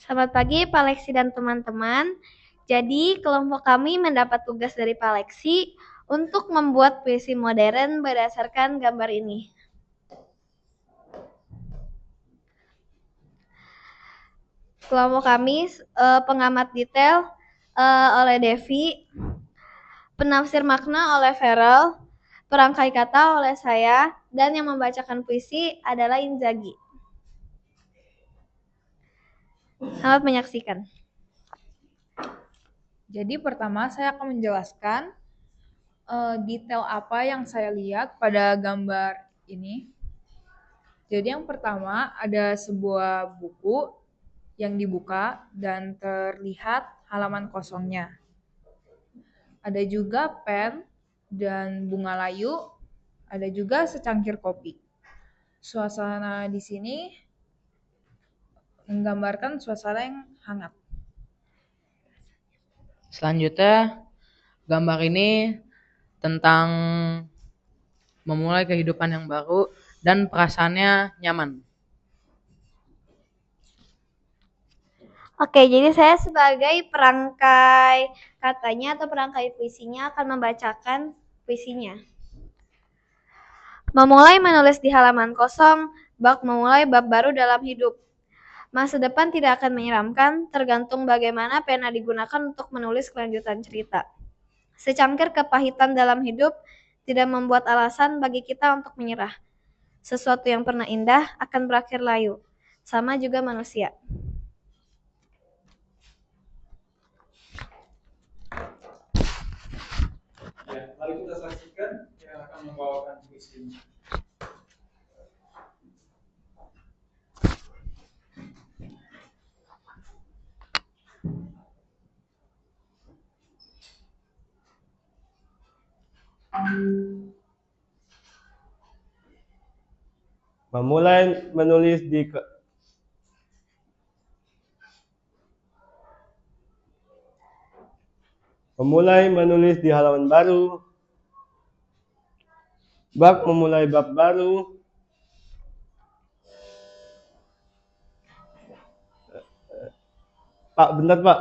Selamat pagi Pak Leksi dan teman-teman. Jadi kelompok kami mendapat tugas dari Pak Leksi untuk membuat puisi modern berdasarkan gambar ini. Kelompok kami pengamat detail oleh Devi, penafsir makna oleh Feral, perangkai kata oleh saya, dan yang membacakan puisi adalah Inzaghi. Selamat menyaksikan. Jadi pertama saya akan menjelaskan detail apa yang saya lihat pada gambar ini. Jadi yang pertama ada sebuah buku yang dibuka dan terlihat halaman kosongnya. Ada juga pen dan bunga layu, ada juga secangkir kopi. Suasana di sini menggambarkan suasana yang hangat. Selanjutnya, gambar ini tentang memulai kehidupan yang baru dan perasaannya nyaman. Oke, jadi saya sebagai perangkai katanya atau perangkai puisinya akan membacakan puisinya. Memulai menulis di halaman kosong, bak memulai bab baru dalam hidup. Masa depan tidak akan menyeramkan, tergantung bagaimana pena digunakan untuk menulis kelanjutan cerita. Secangkir kepahitan dalam hidup tidak membuat alasan bagi kita untuk menyerah. Sesuatu yang pernah indah akan berakhir layu. Sama juga manusia. Ya, mari kita saksikan yang akan membawakan puisinya. Memulai menulis di halaman baru. Bak memulai bab baru. Pak, bentar Pak.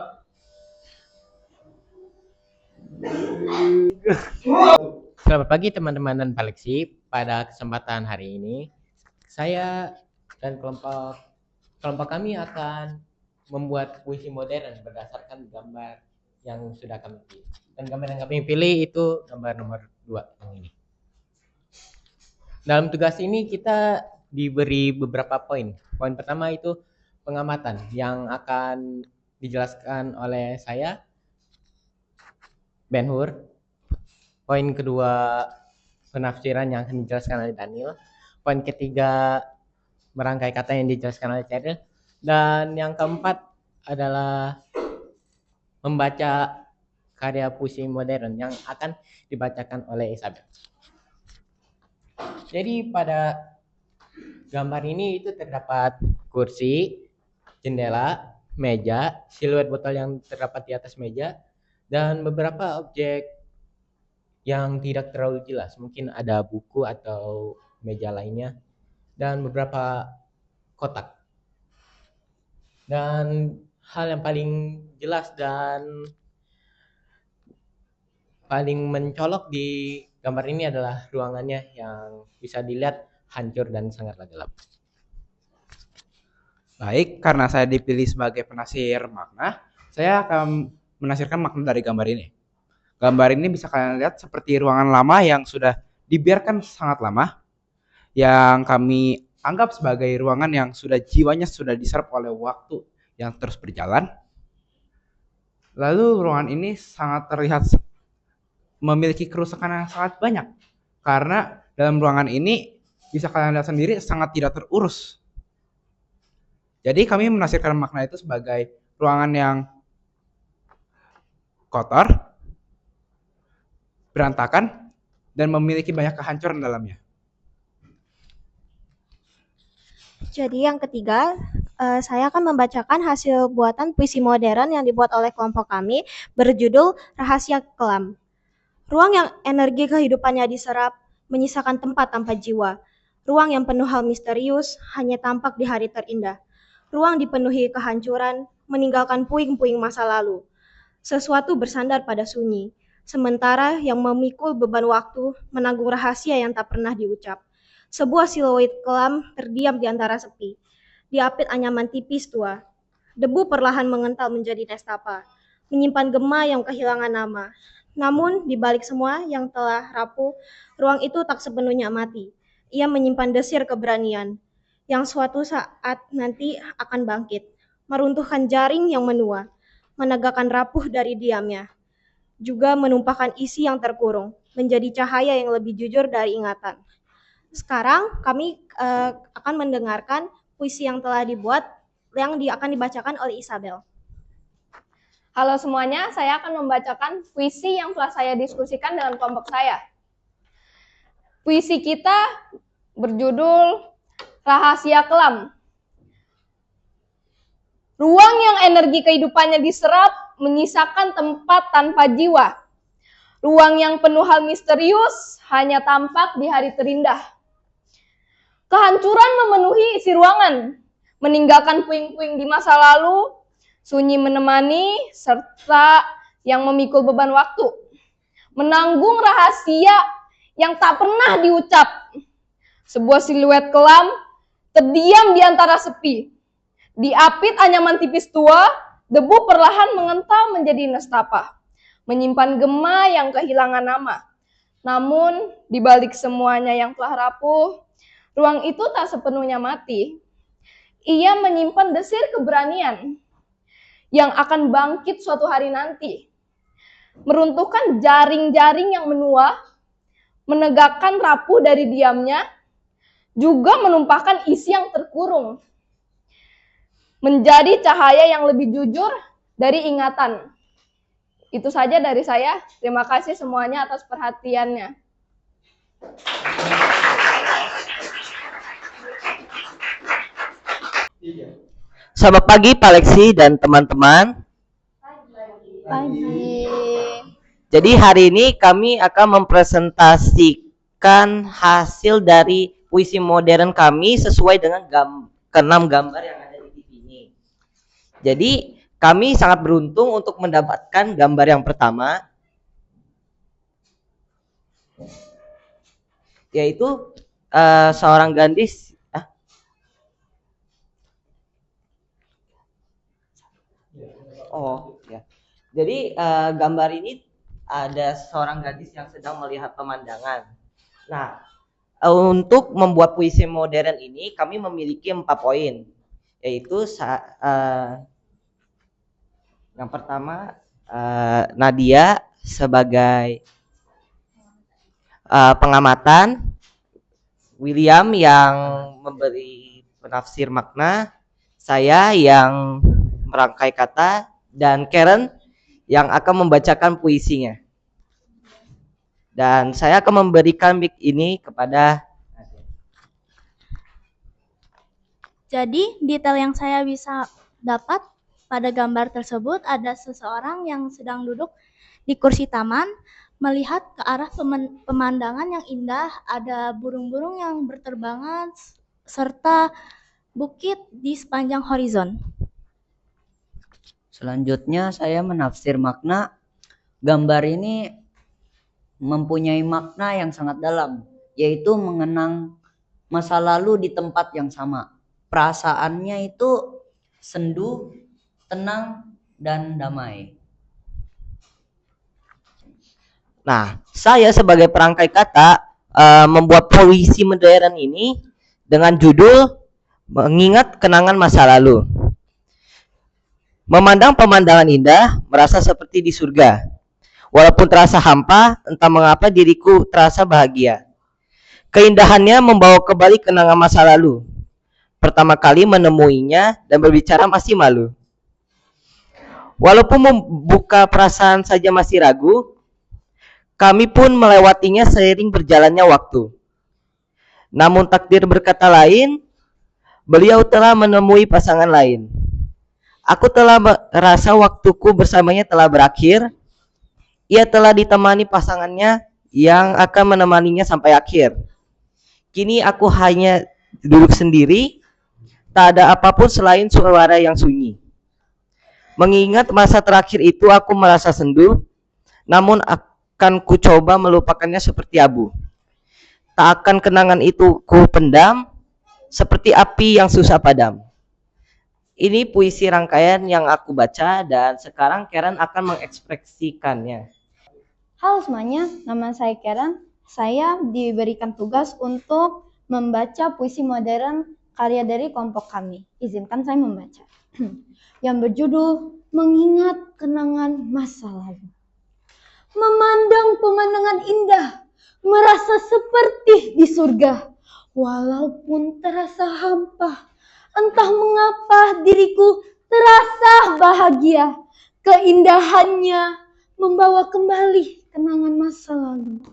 Selamat pagi teman-teman dan Pak Leksi. Pada kesempatan hari ini, saya dan kelompok kami akan membuat puisi modern berdasarkan gambar yang sudah kami pilih. Dan gambar yang kami pilih itu gambar nomor 2 yang ini. Dalam tugas ini kita diberi beberapa poin. Poin pertama itu pengamatan yang akan dijelaskan oleh saya, Ben Hur. Poin kedua penafsiran yang akan dijelaskan oleh Daniel. Poin ketiga merangkai kata yang dijelaskan oleh Cheryl. Dan yang keempat adalah membaca karya puisi modern yang akan dibacakan oleh Isabel. Jadi pada gambar ini itu terdapat kursi, jendela, meja, siluet botol yang terdapat di atas meja, dan beberapa objek yang tidak terlalu jelas. Mungkin ada buku atau meja lainnya, dan beberapa kotak. Dan hal yang paling jelas dan paling mencolok di gambar ini adalah ruangannya yang bisa dilihat hancur dan sangatlah gelap. Baik, karena saya dipilih sebagai penafsir makna, saya akan menafsirkan makna dari gambar ini. Gambar ini bisa kalian lihat seperti ruangan lama yang sudah dibiarkan sangat lama, yang kami anggap sebagai ruangan yang jiwanya sudah diserap oleh waktu yang terus berjalan. Lalu ruangan ini sangat terlihat memiliki kerusakan yang sangat banyak, karena dalam ruangan ini bisa kalian lihat sendiri sangat tidak terurus. Jadi kami menafsirkan makna itu sebagai ruangan yang kotor, berantakan, dan memiliki banyak kehancuran dalamnya. Jadi yang ketiga, saya akan membacakan hasil buatan puisi modern yang dibuat oleh kelompok kami berjudul Rahasia Kelam. Ruang yang energi kehidupannya diserap, menyisakan tempat tanpa jiwa. Ruang yang penuh hal misterius, hanya tampak di hari terindah. Ruang dipenuhi kehancuran, meninggalkan puing-puing masa lalu. Sesuatu bersandar pada sunyi, sementara yang memikul beban waktu menanggung rahasia yang tak pernah diucap. Sebuah siluet kelam terdiam di antara sepi, diapit anyaman tipis tua. Debu perlahan mengental menjadi nestapa, menyimpan gema yang kehilangan nama. Namun, di balik semua yang telah rapuh, ruang itu tak sepenuhnya mati. Ia menyimpan desir keberanian, yang suatu saat nanti akan bangkit, meruntuhkan jaring yang menua, menegakkan rapuh dari diamnya, juga menumpahkan isi yang terkurung, menjadi cahaya yang lebih jujur dari ingatan. Sekarang kami akan mendengarkan puisi yang telah dibuat, yang akan dibacakan oleh Isabel. Halo semuanya, saya akan membacakan puisi yang telah saya diskusikan dengan kelompok saya. Puisi kita berjudul Rahasia Kelam. Ruang yang energi kehidupannya diserap menyisakan tempat tanpa jiwa. Ruang yang penuh hal misterius hanya tampak di hari terindah. Kehancuran memenuhi isi ruangan, meninggalkan puing-puing di masa lalu, sunyi menemani, serta yang memikul beban waktu. Menanggung rahasia yang tak pernah diucap. Sebuah siluet kelam terdiam di antara sepi. Diapit anyaman tipis tua, debu perlahan mengental menjadi nestapa. Menyimpan gema yang kehilangan nama. Namun, di balik semuanya yang telah rapuh, ruang itu tak sepenuhnya mati. Ia menyimpan desir keberanian yang akan bangkit suatu hari nanti. Meruntuhkan jaring-jaring yang menua, menegakkan rapuh dari diamnya, juga menumpahkan isi yang terkurung. Menjadi cahaya yang lebih jujur dari ingatan. Itu saja dari saya. Terima kasih semuanya atas perhatiannya. Selamat pagi Pak Lexi dan teman-teman. Pagi. Jadi hari ini kami akan mempresentasikan hasil dari puisi modern kami sesuai dengan keenam gambar yang ada di TV ini. Jadi kami sangat beruntung untuk mendapatkan gambar yang pertama, yaitu seorang gadis. Jadi gambar ini ada seorang gadis yang sedang melihat pemandangan. Nah, untuk membuat puisi modern ini kami memiliki 4 poin, yaitu yang pertama Nadia sebagai pengamatan, William yang memberi penafsir makna, saya yang merangkai kata, dan Karen yang akan membacakan puisinya. Dan saya akan memberikan mic ini kepada. Jadi detail yang saya bisa dapat pada gambar tersebut ada seseorang yang sedang duduk di kursi taman melihat ke arah pemandangan yang indah, ada burung-burung yang berterbangan serta bukit di sepanjang horizon. Selanjutnya saya menafsir makna. Gambar ini mempunyai makna yang sangat dalam, yaitu mengenang masa lalu di tempat yang sama. Perasaannya itu sendu, tenang, dan damai. Nah, saya sebagai perangkai kata membuat puisi modern ini dengan judul Mengingat Kenangan Masa Lalu. Memandang pemandangan indah, merasa seperti di surga. Walaupun terasa hampa, entah mengapa diriku terasa bahagia. Keindahannya membawa kembali kenangan masa lalu. Pertama kali menemuinya dan berbicara masih malu. Walaupun membuka perasaan saja masih ragu, kami pun melewatinya seiring berjalannya waktu. Namun takdir berkata lain, beliau telah menemui pasangan lain. Aku telah merasa waktuku bersamanya telah berakhir. Ia telah ditemani pasangannya yang akan menemaninya sampai akhir. Kini aku hanya duduk sendiri, Tak ada apapun selain suara yang sunyi. Mengingat masa terakhir itu aku merasa sendu, namun akan ku coba melupakannya seperti abu. Tak akan kenangan itu ku pendam, seperti api yang susah padam. Ini puisi rangkaian yang aku baca dan sekarang Karen akan mengekspresikannya. Halo semuanya, nama saya Karen. Saya diberikan tugas untuk membaca puisi modern karya dari kelompok kami. Izinkan saya membaca. Yang berjudul Mengingat Kenangan Masa Lalu. Memandang pemandangan indah, merasa seperti di surga. Walaupun terasa hampa, entah mengapa diriku terasa bahagia. Keindahannya membawa kembali kenangan masa lalu.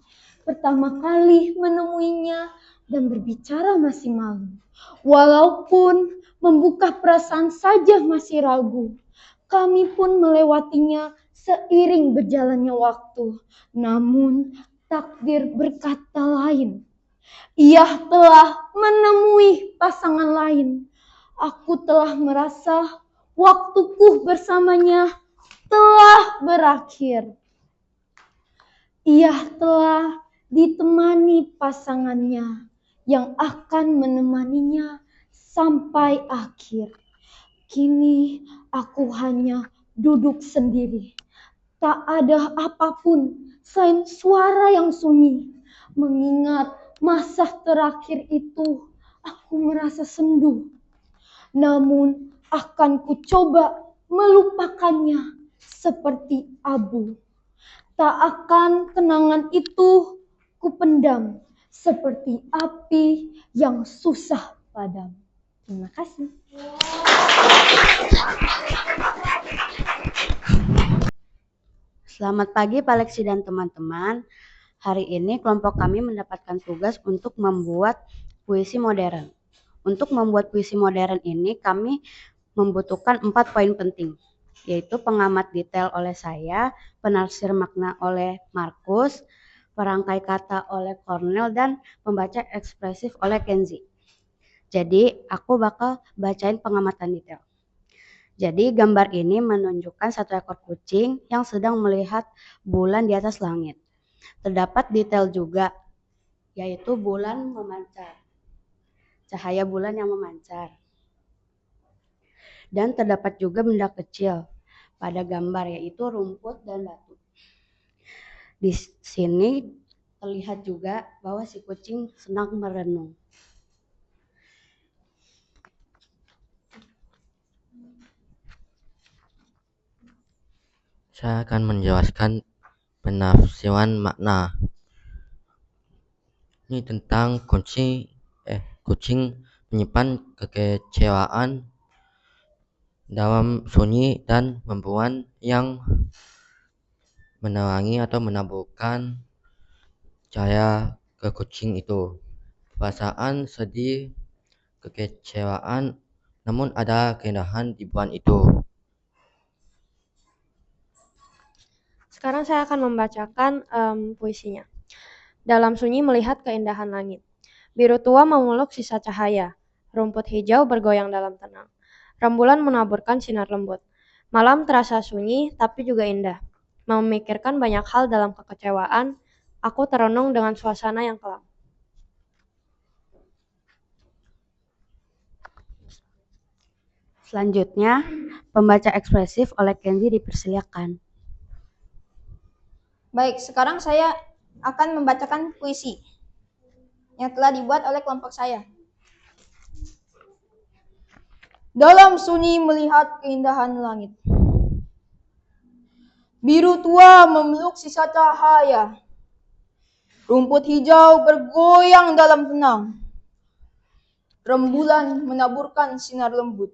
Pertama kali menemuinya dan berbicara masih malu. Walaupun membuka perasaan saja masih ragu. Kami pun melewatinya seiring berjalannya waktu. Namun takdir berkata lain. Ia telah menemui pasangan lain. Aku telah merasa waktuku bersamanya telah berakhir. Ia telah ditemani pasangannya yang akan menemaninya sampai akhir. Kini aku hanya duduk sendiri. Tak ada apapun selain suara yang sunyi. Mengingat masa terakhir itu, aku merasa sendu. Namun akan ku coba melupakannya seperti abu. Tak akan kenangan itu ku pendam seperti api yang susah padam. Terima kasih. Selamat pagi Pak Leksi dan teman-teman. Hari ini kelompok kami mendapatkan tugas untuk membuat puisi modern. Untuk membuat puisi modern ini kami membutuhkan 4 poin penting, yaitu pengamat detail oleh saya, penafsir makna oleh Markus, perangkai kata oleh Cornel, dan pembaca ekspresif oleh Kenzi. Jadi aku bakal bacain pengamatan detail. Jadi gambar ini menunjukkan satu ekor kucing yang sedang melihat bulan di atas langit. Terdapat detail juga, yaitu bulan memancar. Cahaya bulan yang memancar. Dan terdapat juga benda kecil pada gambar, yaitu rumput dan batu. Di sini terlihat juga bahwa si kucing sedang merenung. Saya akan menjelaskan penafsiran makna. Ini tentang kucing menyimpan kekecewaan dalam sunyi dan membuat yang menerangi atau menaburkan cahaya ke kucing itu. Perasaan sedih, kekecewaan, namun ada keindahan di bulan itu. Sekarang saya akan membacakan puisinya. Dalam sunyi melihat keindahan langit. Biru tua memeluk sisa cahaya. Rumput hijau bergoyang dalam tenang. Rembulan menaburkan sinar lembut. Malam terasa sunyi tapi juga indah. Memikirkan banyak hal dalam kekecewaan, aku terenung dengan suasana yang kelam. Selanjutnya, pembaca ekspresif oleh Kenzi dipersilakan. Baik, sekarang saya akan membacakan puisi yang telah dibuat oleh kelompok saya. Dalam sunyi melihat keindahan langit. Biru tua memeluk sisa cahaya. Rumput hijau bergoyang dalam tenang. Rembulan menaburkan sinar lembut.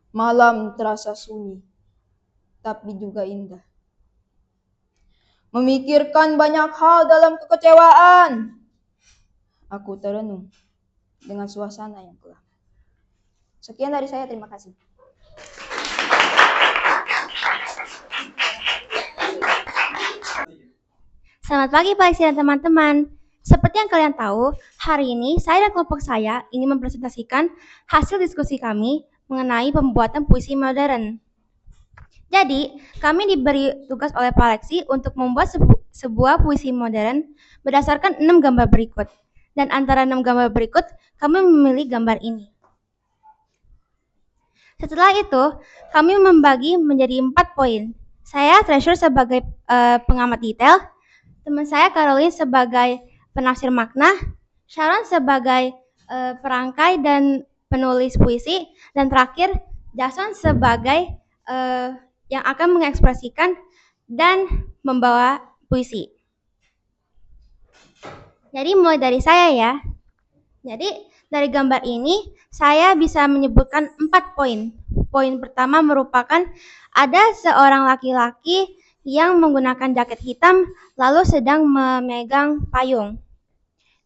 Malam terasa sunyi, tapi juga indah. Memikirkan banyak hal dalam kekecewaan. Aku terenung dengan suasana yang kelam. Sekian dari saya, terima kasih. Selamat pagi Pak Leksi dan teman-teman. Seperti yang kalian tahu, Hari ini saya dan kelompok saya ingin mempresentasikan hasil diskusi kami mengenai pembuatan puisi modern. Jadi, kami diberi tugas oleh Pak Alexi untuk membuat sebuah puisi modern berdasarkan 6 gambar berikut. Dan antara 6 gambar berikut, kami memilih gambar ini. Setelah itu, kami membagi menjadi 4 poin. Saya Treasure sebagai pengamat detail, teman saya Caroline sebagai penafsir makna, Sharon sebagai perangkai dan penulis puisi, dan terakhir Jason sebagai yang akan mengekspresikan dan membawa puisi. Jadi mulai dari saya ya. Jadi dari gambar ini saya bisa menyebutkan 4 poin. Poin pertama merupakan ada seorang laki-laki yang menggunakan jaket hitam lalu sedang memegang payung.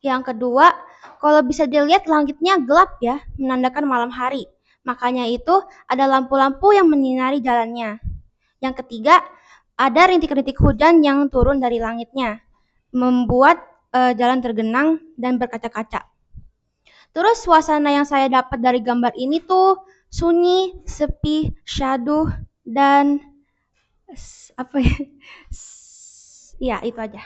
Yang kedua, kalau bisa dilihat langitnya gelap ya, menandakan malam hari. Makanya itu ada lampu-lampu yang menyinari jalannya. Yang ketiga, ada rintik-rintik hujan yang turun dari langitnya, membuat jalan tergenang dan berkaca-kaca. Terus suasana yang saya dapat dari gambar ini tuh sunyi, sepi, syahdu, dan apa ya? Ya, itu aja.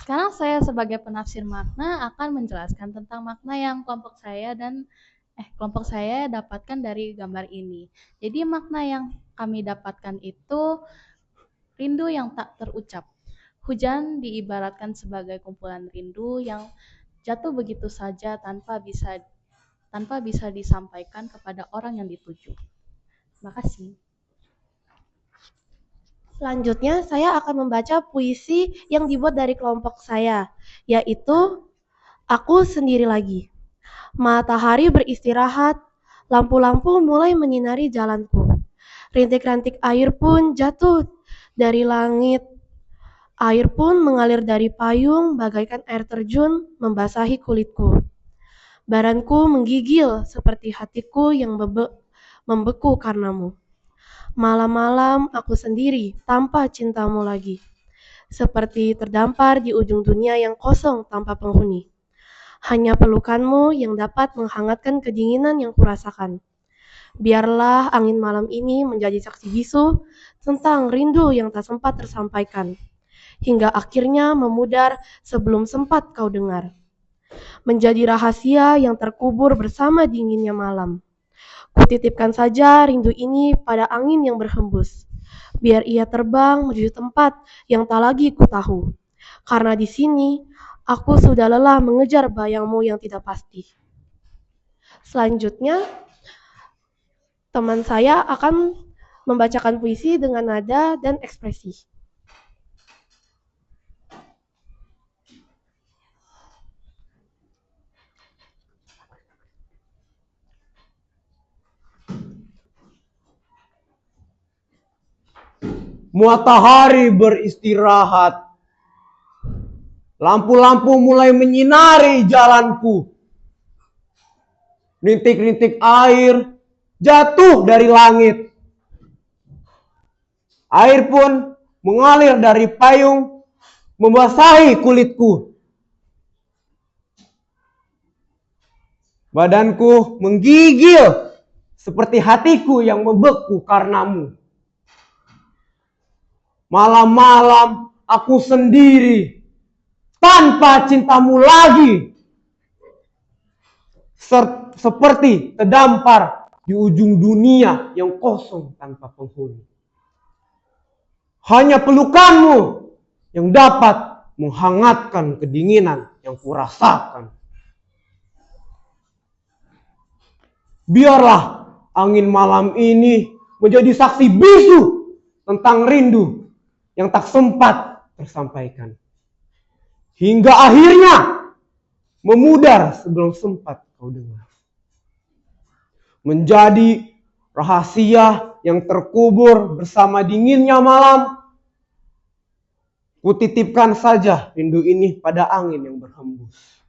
Sekarang saya sebagai penafsir makna akan menjelaskan tentang makna yang kelompok saya dapatkan dari gambar ini. Jadi makna yang kami dapatkan itu rindu yang tak terucap. Hujan diibaratkan sebagai kumpulan rindu yang jatuh begitu saja tanpa bisa disampaikan kepada orang yang dituju. Terima kasih. Selanjutnya, saya akan membaca puisi yang dibuat dari kelompok saya, yaitu Aku Sendiri Lagi. Matahari beristirahat, lampu-lampu mulai menyinari jalanku. Rintik-rantik air pun jatuh dari langit. Air pun mengalir dari payung bagaikan air terjun membasahi kulitku. Badanku menggigil seperti hatiku yang membeku karenamu. Malam-malam aku sendiri tanpa cintamu lagi. Seperti terdampar di ujung dunia yang kosong tanpa penghuni. Hanya pelukanmu yang dapat menghangatkan kedinginan yang kurasakan. Biarlah angin malam ini menjadi saksi bisu tentang rindu yang tak sempat tersampaikan. Hingga akhirnya memudar sebelum sempat kau dengar. Menjadi rahasia yang terkubur bersama dinginnya malam. Kutitipkan saja rindu ini pada angin yang berhembus. Biar ia terbang menuju tempat yang tak lagi ku tahu. Karena di sini aku sudah lelah mengejar bayangmu yang tidak pasti. Selanjutnya, teman saya akan membacakan puisi dengan nada dan ekspresi. Matahari beristirahat. Lampu-lampu mulai menyinari jalanku. Rintik-rintik air jatuh dari langit. Air pun mengalir dari payung membasahi kulitku. Badanku menggigil seperti hatiku yang membeku karenamu. Malam-malam aku sendiri tanpa cintamu lagi. Seperti terdampar di ujung dunia yang kosong tanpa penghuni. Hanya pelukanmu yang dapat menghangatkan kedinginan yang kurasakan. Biarlah angin malam ini menjadi saksi bisu tentang rindu yang tak sempat tersampaikan. Hingga akhirnya memudar sebelum sempat kau dengar. Menjadi rahasia yang terkubur bersama dinginnya malam. Kutitipkan saja rindu ini pada angin yang berhembus.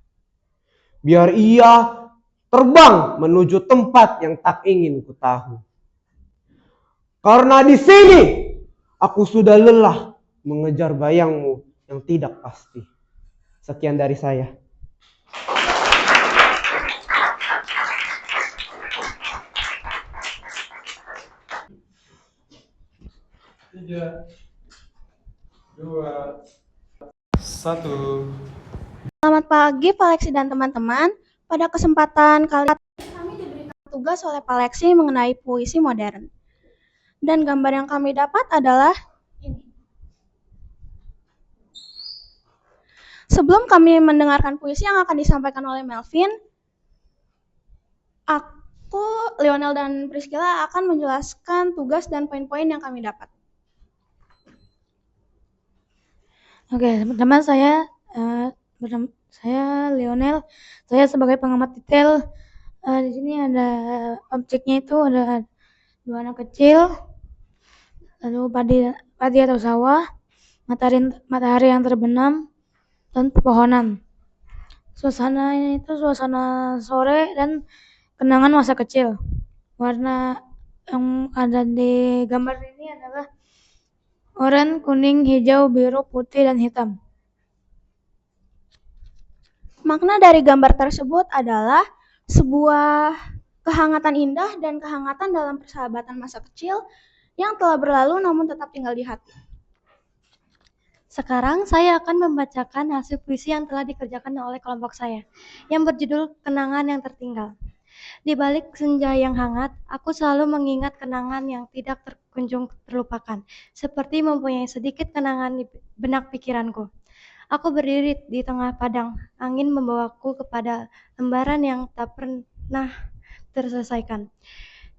Biar ia terbang menuju tempat yang tak ingin ku tahu. Karena di sini aku sudah lelah mengejar bayangmu yang tidak pasti. Sekian dari saya. Tiga, dua, satu. Selamat pagi Pak Leksi dan teman-teman. Pada kesempatan kali ini kami diberikan tugas oleh Pak Leksi mengenai puisi modern. Dan gambar yang kami dapat adalah ini. Sebelum kami mendengarkan puisi yang akan disampaikan oleh Melvin, aku, Lionel dan Priscilla akan menjelaskan tugas dan poin-poin yang kami dapat. Oke, teman-teman, saya Lionel. Saya sebagai pengamat detail. Di sini ada objeknya itu ada 2 anak kecil, lalu padi atau sawah, matahari yang terbenam, dan pepohonan. Suasananya itu suasana sore dan kenangan masa kecil. Warna yang ada di gambar ini adalah oranye, kuning, hijau, biru, putih, dan hitam. Makna dari gambar tersebut adalah sebuah kehangatan indah dan kehangatan dalam persahabatan masa kecil yang telah berlalu namun tetap tinggal di hati. Sekarang saya akan membacakan hasil puisi yang telah dikerjakan oleh kelompok saya, yang berjudul Kenangan yang Tertinggal. Di balik senja yang hangat, aku selalu mengingat kenangan yang tidak kunjung terlupakan, seperti mempunyai sedikit kenangan di benak pikiranku. Aku berdiri di tengah padang, angin membawaku kepada lembaran yang tak pernah terselesaikan.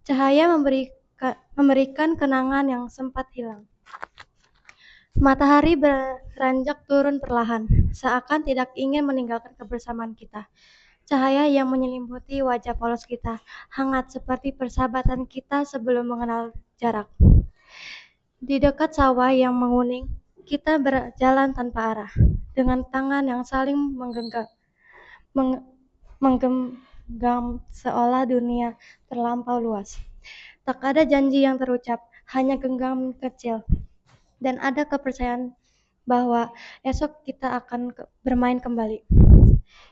Cahaya memberikan kenangan yang sempat hilang. Matahari beranjak turun perlahan, seakan tidak ingin meninggalkan kebersamaan kita. Cahaya yang menyelimuti wajah polos kita, hangat seperti persahabatan kita sebelum mengenal jarak. Di dekat sawah yang menguning, kita berjalan tanpa arah, dengan tangan yang saling menggenggam seolah dunia terlampau luas. Tak ada janji yang terucap, hanya genggam kecil. Dan ada kepercayaan bahwa esok kita akan bermain kembali.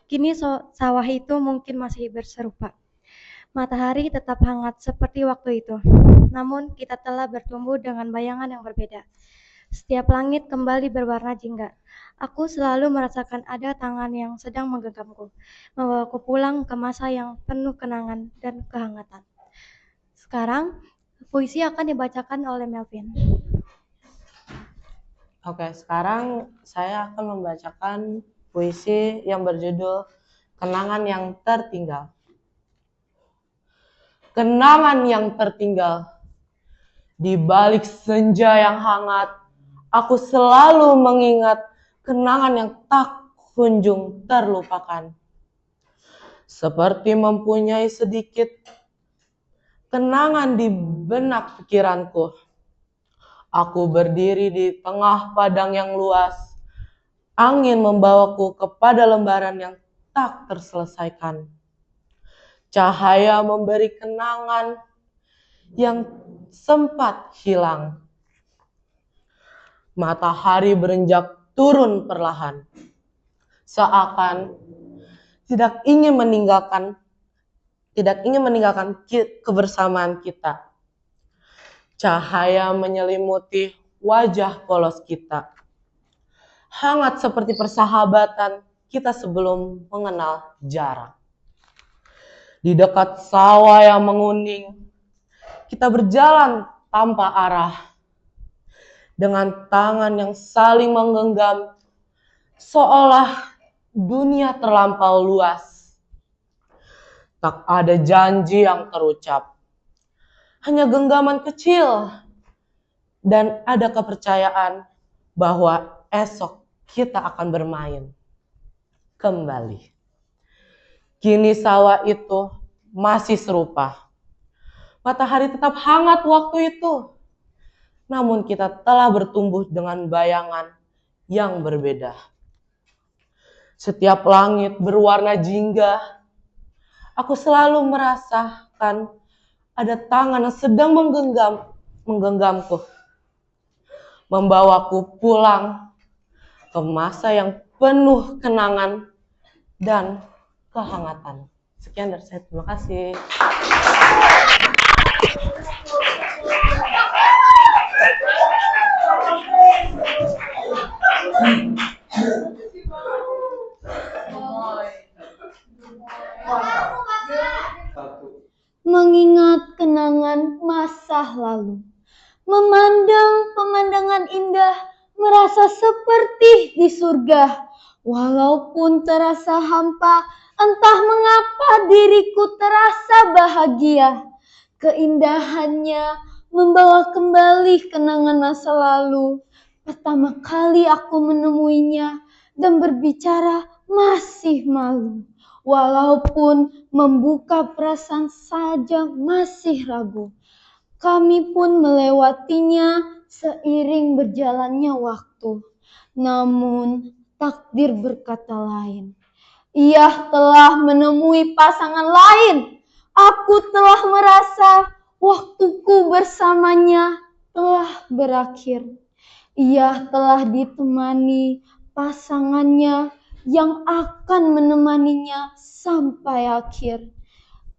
Kini sawah itu mungkin masih berserupa. Matahari tetap hangat seperti waktu itu. Namun kita telah bertumbuh dengan bayangan yang berbeda. Setiap langit kembali berwarna jingga. Aku selalu merasakan ada tangan yang sedang menggenggamku, membawaku pulang ke masa yang penuh kenangan dan kehangatan. Sekarang, puisi akan dibacakan oleh Melvin. Oke, sekarang saya akan membacakan puisi yang berjudul Kenangan yang Tertinggal. Kenangan yang tertinggal. Di balik senja yang hangat, aku selalu mengingat kenangan yang tak kunjung terlupakan. Seperti mempunyai sedikit kenangan di benak pikiranku. Aku berdiri di tengah padang yang luas. Angin membawaku kepada lembaran yang tak terselesaikan. Cahaya memberi kenangan yang sempat hilang. Matahari beranjak turun perlahan. Seakan tidak ingin meninggalkan kebersamaan kita. Cahaya menyelimuti wajah polos kita. Hangat seperti persahabatan kita sebelum mengenal jarak. Di dekat sawah yang menguning, kita berjalan tanpa arah. Dengan tangan yang saling menggenggam, seolah dunia terlampau luas. Tak ada janji yang terucap. Hanya genggaman kecil dan ada kepercayaan bahwa esok kita akan bermain kembali. Kini sawah itu masih serupa. Matahari tetap hangat waktu itu. Namun kita telah bertumbuh dengan bayangan yang berbeda. Setiap langit berwarna jingga. Aku selalu merasakan ada tangan yang sedang menggenggamku, membawaku pulang ke masa yang penuh kenangan dan kehangatan. Sekian dari saya, terima kasih. Mengingat kenangan masa lalu, memandang pemandangan indah, merasa seperti di surga. Walaupun terasa hampa, entah mengapa diriku terasa bahagia. Keindahannya membawa kembali kenangan masa lalu. Pertama kali aku menemuinya dan berbicara masih malu. Walaupun membuka perasaan saja masih ragu. Kami pun melewatinya seiring berjalannya waktu. Namun takdir berkata lain. Ia telah menemui pasangan lain. Aku telah merasa waktuku bersamanya telah berakhir. Ia telah ditemani pasangannya yang akan menemaninya sampai akhir.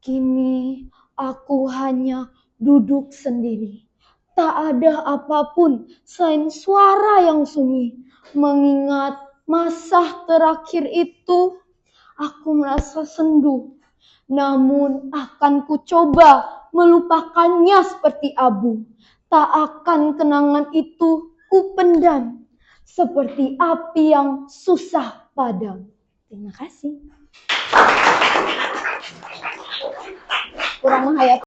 Kini aku hanya duduk sendiri. Tak ada apapun selain suara yang sunyi. Mengingat masa terakhir itu, aku merasa sendu. Namun akan ku coba melupakannya seperti abu. Tak akan kenangan itu ku pendam. Seperti api yang susah padam. Terima kasih. Kurang menghayati.